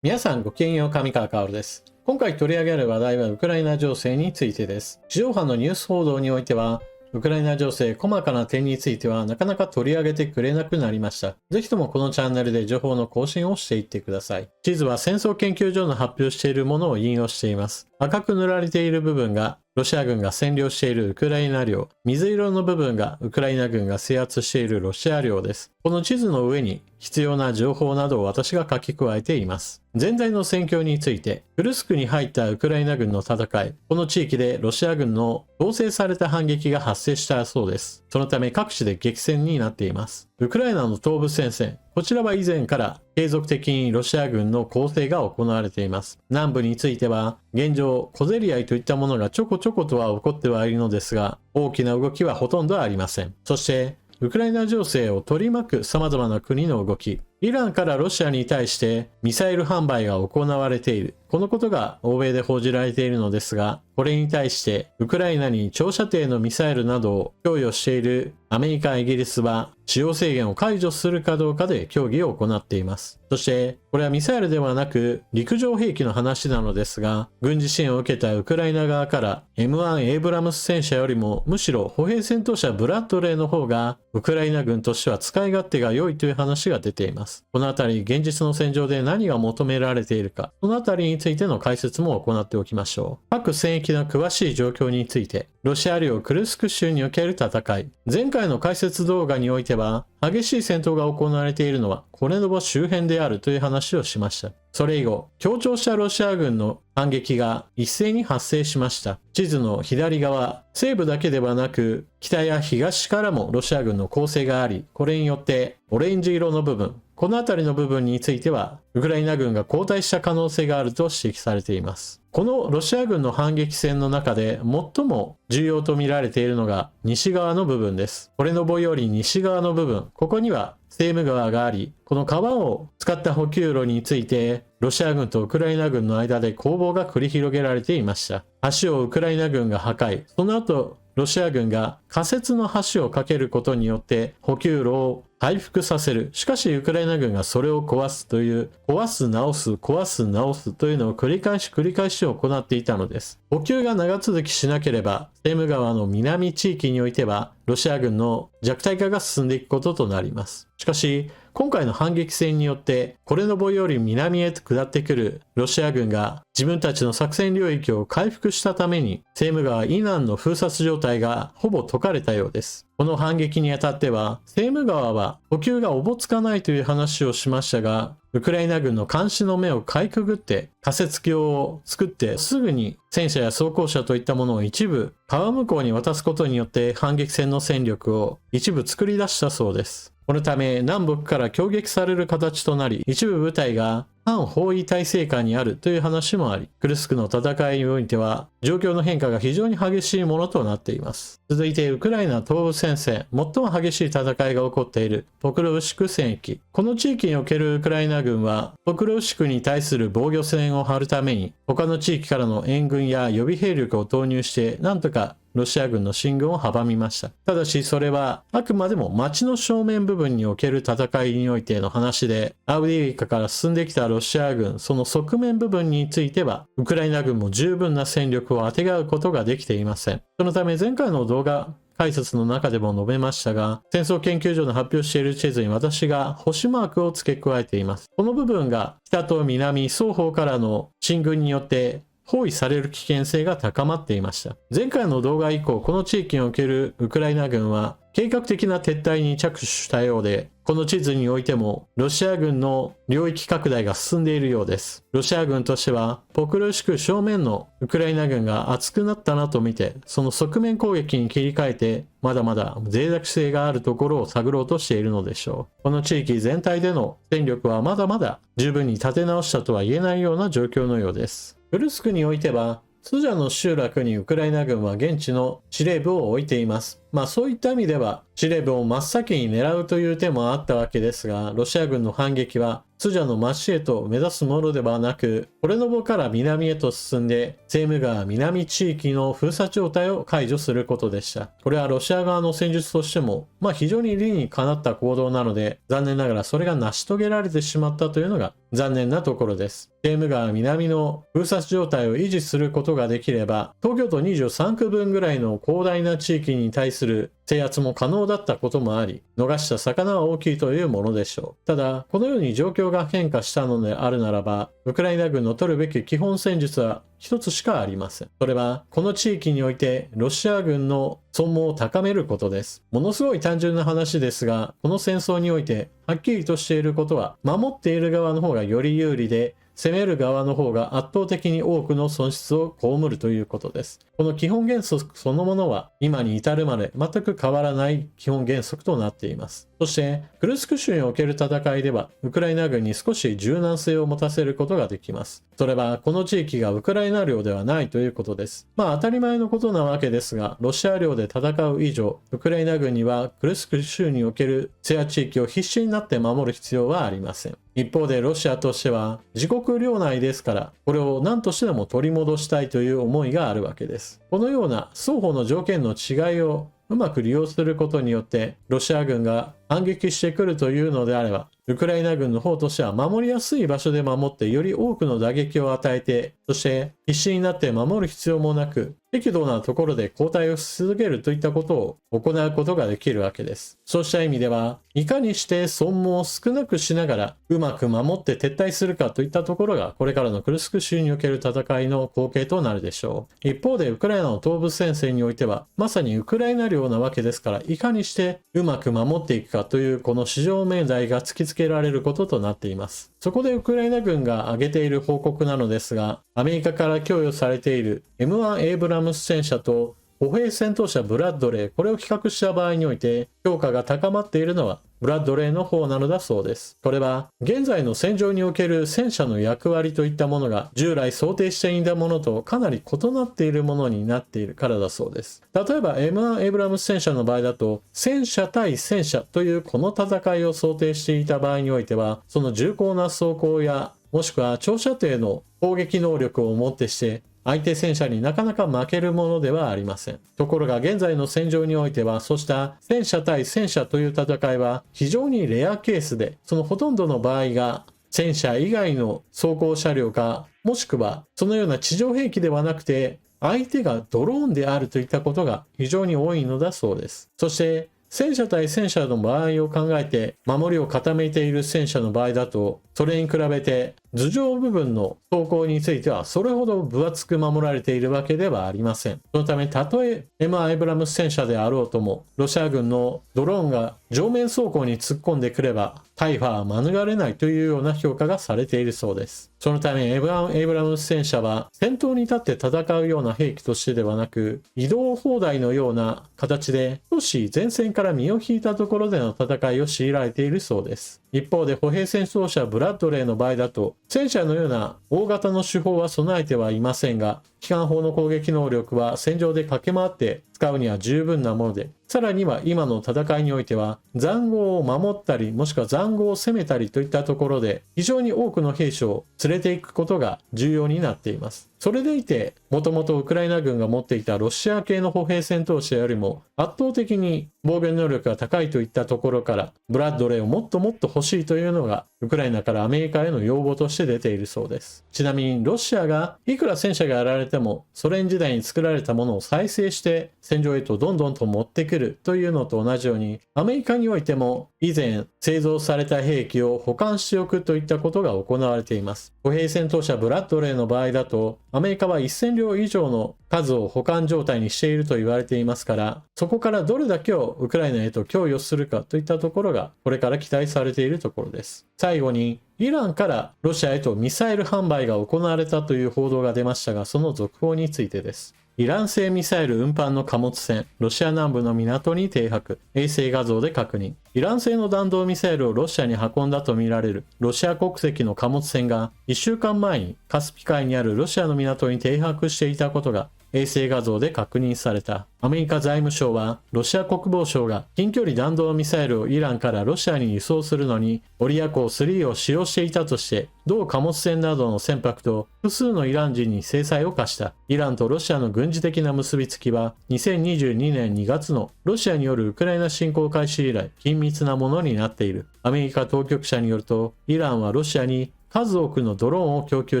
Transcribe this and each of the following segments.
皆さんごきげんよう、上川薫です。今回取り上げる話題はウクライナ情勢についてです。地上波のニュース報道においては、ウクライナ情勢細かな点についてはなかなか取り上げてくれなくなりました。ぜひともこのチャンネルで情報の更新をしていってください。地図は戦争研究所の発表しているものを引用しています。赤く塗られている部分がロシア軍が占領しているウクライナ領、水色の部分がウクライナ軍が制圧しているロシア領です。この地図の上に必要な情報などを私が書き加えています。全体の戦況について、クルスクに入ったウクライナ軍の戦い、この地域でロシア軍の統制された反撃が発生したそうです。そのため各地で激戦になっています。ウクライナの東部戦線、こちらは以前から継続的にロシア軍の攻勢が行われています。南部については現状小競り合いといったものがちょこちょことは起こってはいるのですが、大きな動きはほとんどありません。そしてウクライナ情勢を取り巻く様々な国の動き、イランからロシアに対してミサイル販売が行われている。このことが欧米で報じられているのですが、これに対してウクライナに長射程のミサイルなどを供与しているアメリカ、イギリスは使用制限を解除するかどうかで協議を行っています。そしてこれはミサイルではなく陸上兵器の話なのですが、軍事支援を受けたウクライナ側から M1 エイブラムス戦車よりもむしろ歩兵戦闘車ブラッドレーの方がウクライナ軍としては使い勝手が良いという話が出ています。このあたり現実の戦場で何が求められているか、そのあたりについての解説も行っておきましょう。各戦域の詳しい状況について、ロシア領クルスク州における戦い、前回の解説動画においては激しい戦闘が行われているのはコレノボ周辺であるという話をしました。それ以後、強調したロシア軍の反撃が一斉に発生しました。地図の左側、西部だけではなく北や東からもロシア軍の攻勢があり、これによってオレンジ色の部分、この辺りの部分についてはウクライナ軍が後退した可能性があると指摘されています。このロシア軍の反撃戦の中で最も重要と見られているのが西側の部分です。コレノボより西側の部分、ここにはセーム川があり、この川を使った補給路についてロシア軍とウクライナ軍の間で攻防が繰り広げられていました。橋をウクライナ軍が破壊、その後ロシア軍が仮設の橋を架けることによって補給路を回復させる。しかしウクライナ軍がそれを壊すという、壊す直す壊す直すというのを繰り返し行っていたのです。補給が長続きしなければセーム川の南地域においてはロシア軍の弱体化が進んでいくこととなります。しかし今回の反撃戦によってコレノボより南へと下ってくるロシア軍が自分たちの作戦領域を回復したためにセーム川以南の封殺状態がほぼ解かれたようです。この反撃にあたってはセーム川は補給がおぼつかないという話をしましたが、ウクライナ軍の監視の目をかいくぐって仮設橋を作ってすぐに戦車や装甲車といったものを一部川向こうに渡すことによって反撃戦の戦力を一部作り出したそうです。このため南北から攻撃される形となり、一部部隊が反包囲体制下にあるという話もあり、クルスクの戦いにおいては状況の変化が非常に激しいものとなっています。続いてウクライナ東部戦線、最も激しい戦いが起こっているポクロウシク戦域。この地域におけるウクライナ軍はポクロウシクに対する防御線を張るために他の地域からの援軍や予備兵力を投入してなんとかロシア軍の進軍を阻みました。ただしそれはあくまでも街の正面部分における戦いにおいての話で、アウディーイカから進んできたロシア軍、その側面部分についてはウクライナ軍も十分な戦力をあてがうことができていません。そのため前回の動画解説の中でも述べましたが、戦争研究所の発表している地図に私が星マークを付け加えています。この部分が北と南双方からの進軍によって包囲される危険性が高まっていました。前回の動画以降、この地域におけるウクライナ軍は計画的な撤退に着手したようで、この地図においてもロシア軍の領域拡大が進んでいるようです。ロシア軍としてはポクロシク正面のウクライナ軍が厚くなったなと見て、その側面攻撃に切り替えてまだまだ脆弱性があるところを探ろうとしているのでしょう。この地域全体での戦力はまだまだ十分に立て直したとは言えないような状況のようです。クルスクにおいてはスジャの集落にウクライナ軍は現地の司令部を置いています。そういった意味では司令部を真っ先に狙うという手もあったわけですが、ロシア軍の反撃はスジャの町へと目指すものではなく、ポレノボから南へと進んで、セーム川南地域の封鎖状態を解除することでした。これはロシア側の戦術としても、非常に理にかなった行動なので、残念ながらそれが成し遂げられてしまったというのが残念なところです。セーム川南の封鎖状態を維持することができれば、東京都23区分ぐらいの広大な地域に対する制圧も可能だったこともあり、逃した魚は大きいというものでしょう。ただ、このように状況が変化したのであるならば、ウクライナ軍の取るべき基本戦術は一つしかありません。それは、この地域においてロシア軍の損耗を高めることです。ものすごい単純な話ですが、この戦争においてはっきりとしていることは、守っている側の方がより有利で、攻める側の方が圧倒的に多くの損失を被るということです。この基本原則そのものは今に至るまで全く変わらない基本原則となっています。そして、クルスク州における戦いでは、ウクライナ軍に少し柔軟性を持たせることができます。それは、この地域がウクライナ領ではないということです。当たり前のことなわけですが、ロシア領で戦う以上、ウクライナ軍にはクルスク州における制圧地域を必死になって守る必要はありません。一方でロシアとしては自国領内ですから、これを何としてでも取り戻したいという思いがあるわけです。このような双方の条件の違いをうまく利用することによってロシア軍が反撃してくるというのであれば、ウクライナ軍の方としては守りやすい場所で守ってより多くの打撃を与えて、そして必死になって守る必要もなく、適度なところで交代をし続けるといったことを行うことができるわけです。そうした意味では、いかにして損耗を少なくしながらうまく守って撤退するかといったところが、これからのクルスク州における戦いの光景となるでしょう。一方でウクライナの東部戦線においては、まさにウクライナ領なわけですから、いかにしてうまく守っていくかというこの至上命題が突きつけられることとなっています。そこでウクライナ軍が挙げている報告なのですが、アメリカから供与されている M1 エイブラムス戦車と歩兵戦闘車ブラッドレー、これを比較した場合において評価が高まっているのはブラッドレーの方なのだそうです。これは現在の戦場における戦車の役割といったものが従来想定していたものとかなり異なっているものになっているからだそうです。例えば M1 エイブラムス戦車の場合だと、戦車対戦車というこの戦いを想定していた場合においては、その重厚な装甲やもしくは長射程の攻撃能力をもってして相手戦車になかなか負けるものではありません。ところが現在の戦場においては、そうした戦車対戦車という戦いは非常にレアケースで、そのほとんどの場合が戦車以外の装甲車両か、もしくはそのような地上兵器ではなくて相手がドローンであるといったことが非常に多いのだそうです。そして戦車対戦車の場合を考えて守りを固めている戦車の場合だと、それに比べて頭上部分の装甲についてはそれほど分厚く守られているわけではありません。そのため、たとえM1 エイブラムス戦車であろうとも、ロシア軍のドローンが上面装甲に突っ込んでくれば大破は免れないというような評価がされているそうです。そのため M1 エイブラムス戦車は戦闘に立って戦うような兵器としてではなく、移動砲台のような形で少し前線から身を引いたところでの戦いを強いられているそうです。一方で歩兵戦闘車ブラッドレーの場合だと、戦車のような大型の手法は備えてはいませんが、機関砲の攻撃能力は戦場で駆け回って使うには十分なもので、さらには今の戦いにおいては塹壕を守ったり、もしくは塹壕を攻めたりといったところで非常に多くの兵士を連れていくことが重要になっています。それでいて、もともとウクライナ軍が持っていたロシア系の歩兵戦闘車よりも圧倒的に防御能力が高いといったところから、ブラッドレーをもっともっと欲しいというのがウクライナからアメリカへの要望として出ているそうです。ちなみにロシアがいくら戦車がやられても、ソ連時代に作られたものを再生して戦場へとどんどんと持ってくるというのと同じように、アメリカにおいても以前製造された兵器を保管しておくといったことが行われています。歩兵戦闘車ブラッドレーの場合だと、アメリカは1000両以上の数を保管状態にしていると言われていますから、そこからどれだけをウクライナへと供与するかといったところがこれから期待されているところです。最後に、イランからロシアへとミサイル販売が行われたという報道が出ましたが、その続報についてです。イラン製ミサイル運搬の貨物船、ロシア南部の港に停泊、衛星画像で確認。イラン製の弾道ミサイルをロシアに運んだとみられるロシア国籍の貨物船が1週間前にカスピ海にあるロシアの港に停泊していたことが衛星画像で確認された。アメリカ財務省は、ロシア国防省が近距離弾道ミサイルをイランからロシアに輸送するのに、オリア号3を使用していたとして、同貨物船などの船舶と複数のイラン人に制裁を科した。イランとロシアの軍事的な結びつきは、2022年2月のロシアによるウクライナ侵攻開始以来、緊密なものになっている。アメリカ当局者によると、イランはロシアに数多くのドローンを供給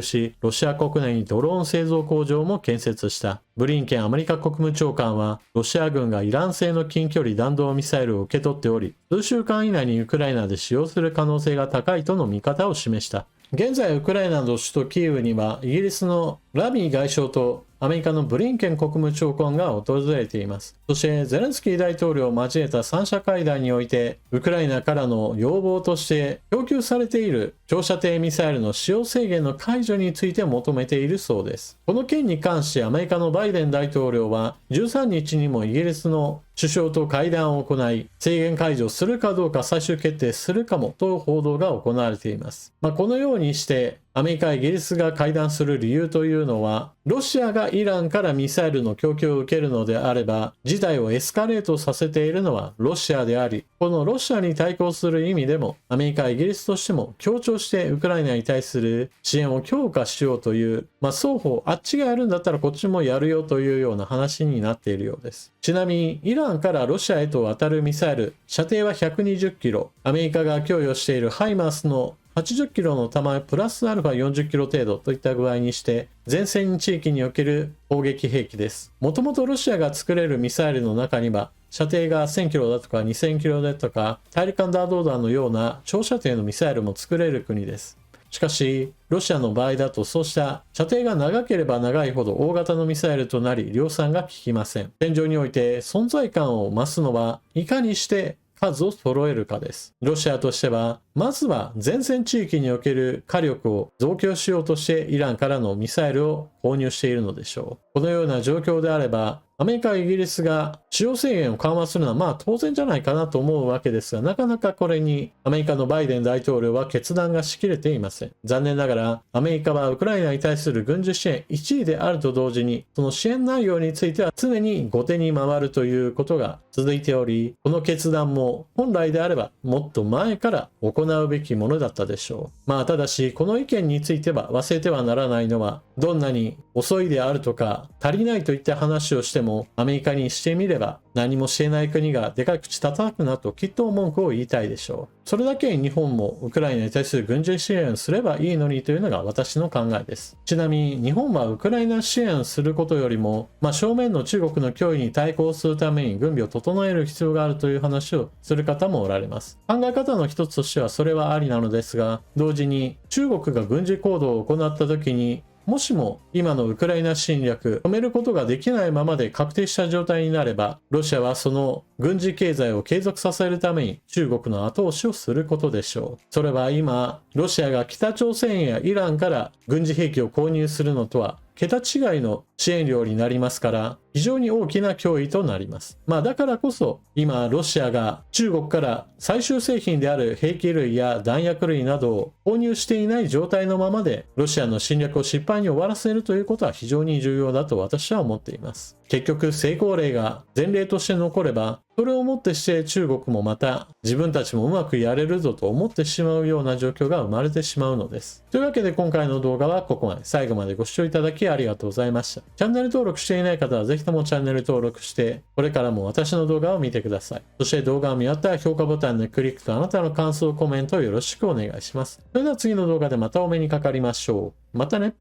し、ロシア国内にドローン製造工場も建設した。ブリンケンアメリカ国務長官は、ロシア軍がイラン製の近距離弾道ミサイルを受け取っており、数週間以内にウクライナで使用する可能性が高いとの見方を示した。現在、ウクライナの首都キーウには、イギリスのラビー外相とアメリカのブリンケン国務長官が訪れています。そして、ゼレンスキー大統領を交えた三者会談において、ウクライナからの要望として供給されている長射程ミサイルの使用制限の解除について求めているそうです。この件に関してアメリカのバイデン大統領は、13日にもイギリスの首相と会談を行い、制限解除するかどうか最終決定するかもと報道が行われています。このようにして、アメリカ、イギリスが会談する理由というのは、ロシアがイランからミサイルの供給を受けるのであれば、事態をエスカレートさせているのはロシアであり、このロシアに対抗する意味でも、アメリカ、イギリスとしても協調してウクライナに対する支援を強化しようという、双方、あっちがやるんだったらこっちもやるよというような話になっているようです。ちなみに、イランからロシアへと渡るミサイル、射程は120キロ、アメリカが供与しているハイマースの80キロの弾プラスアルファ40キロ程度といった具合にして、前線地域における砲撃兵器です。もともとロシアが作れるミサイルの中には、射程が1000キロだとか2000キロだとか、大陸間弾道弾のような長射程のミサイルも作れる国です。しかし、ロシアの場合だとそうした射程が長ければ長いほど大型のミサイルとなり量産が効きません。戦場において存在感を増すのはいかにして数を揃えるかです。ロシアとしては、まずは前線地域における火力を増強しようとしてイランからのミサイルを購入しているのでしょう。このような状況であれば、アメリカ、イギリスが使用制限を緩和するのは当然じゃないかなと思うわけですが、なかなかこれにアメリカのバイデン大統領は決断がしきれていません。残念ながらアメリカはウクライナに対する軍事支援1位であると同時に、その支援内容については常に後手に回るということが続いており、この決断も本来であればもっと前から行うべきものだったでしょう。ただしこの意見については忘れてはならないのは、どんなに遅いであるとか足りないといった話をしても、アメリカにしてみれば何もしていない国がでかい口叩くなときっと文句を言いたいでしょう。それだけに日本もウクライナに対する軍事支援をすればいいのにというのが私の考えです。ちなみに日本はウクライナ支援することよりも、正面の中国の脅威に対抗するために軍備を整える必要があるという話をする方もおられます。考え方の一つとしてはそれはありなのですが、同時に中国が軍事行動を行った時に、もしも今のウクライナ侵略止めることができないままで確定した状態になれば、ロシアはその軍事経済を継続させるために中国の後押しをすることでしょう。それは今ロシアが北朝鮮やイランから軍事兵器を購入するのとは桁違いの支援量になりますから、非常に大きな脅威となります。だからこそ今ロシアが中国から最終製品である兵器類や弾薬類などを購入していない状態のままでロシアの侵略を失敗に終わらせるということは非常に重要だと私は思っています。結局成功例が前例として残れば、それをもってして中国もまた自分たちもうまくやれるぞと思ってしまうような状況が生まれてしまうのです。というわけで今回の動画はここまで。最後までご視聴いただきありがとうございました。チャンネル登録していない方はぜひともチャンネル登録して、これからも私の動画を見てください。そして動画を見終わったら評価ボタンでクリックとあなたの感想、コメントをよろしくお願いします。それでは次の動画でまたお目にかかりましょう。またね。